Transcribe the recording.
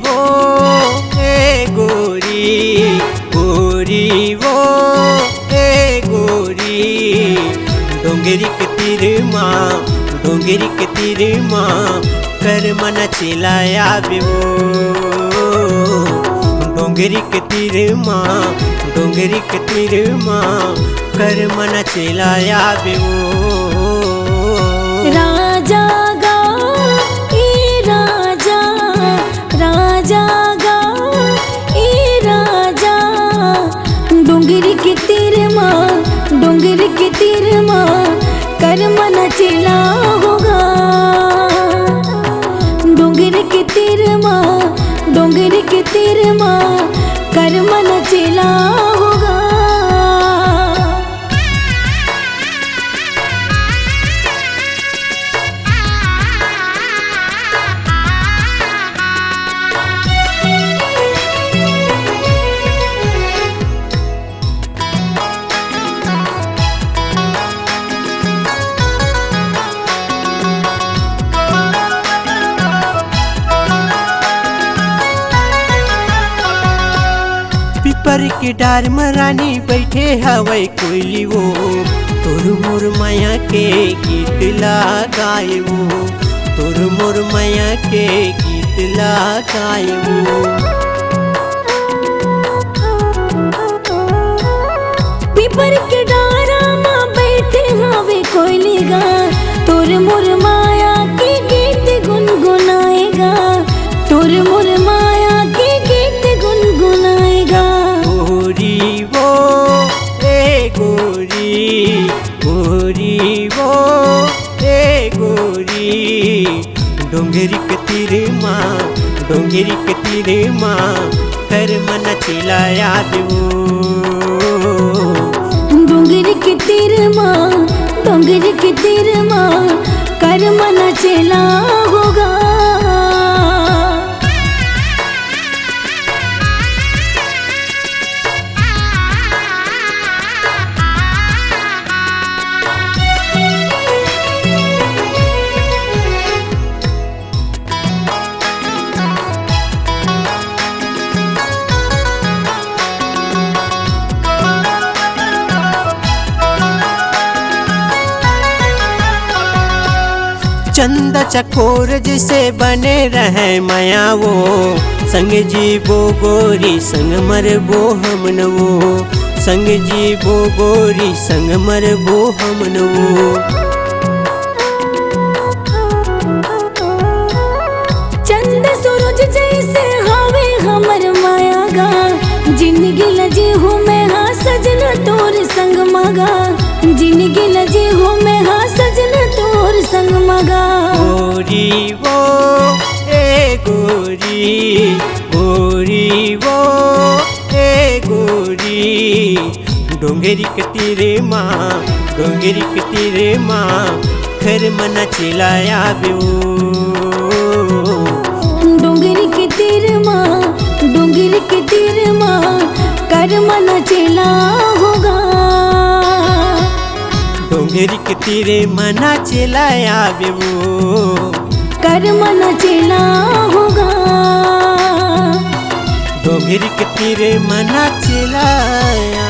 वो ए गोरी गोरी वो ए गोरी डोंगरी के तीर माँ कर मन चिलाया बेवो डोंगरी के तीर माँ कर मन चिलाया बेवो राजा गा ई राजा राजा गा ई राजा डोंगरी के तीर माँ कर मन चिला होगा डोंगरी के तीर माँ कर मन चिला होगा। पीपर के डार मरानी बैठे हवै कोयली वो तोर मोर माया के गीत लगाए वो तोर मोर माया के गीत लगाए वो पीपर के डारा माँ बैठे हवे कोयली गा तोर मोर माया के गीत गुनगुनाएगा तोर मोर माया के गीत गुनगुनाएगा। गोरी वो ए गोरी गोरी वो ए गोरी डोंगरी के तीर माँ कर मन चिलाया देवो डोंगरी के तीर माँ कर मन चिला होगा। चंद चकोर जैसे बने रहे माया वो संग जीवो गोरी संग मरबो हम नवो संग जीवो गोरी संग मरबो हम नवो चंद सूरज जैसे हवे हमर माया गा जिंदगी लजी हूँ मैं हाँ सजना तोर संग मगा जिंदगी लजी हूँ मैं हाँ सजना तोर संग मगा। गोरी वो ए गोरी गोरी वो ए गोरी डोंगरी के तीर माँ खर मन चिलाया बेवो डोंगरी के तीर माँ कर मन चिला होगा डोंगरी के तीर मना चिलाया बेवो कर मन चिला होगा डोंगरी के तीर मना चिलाया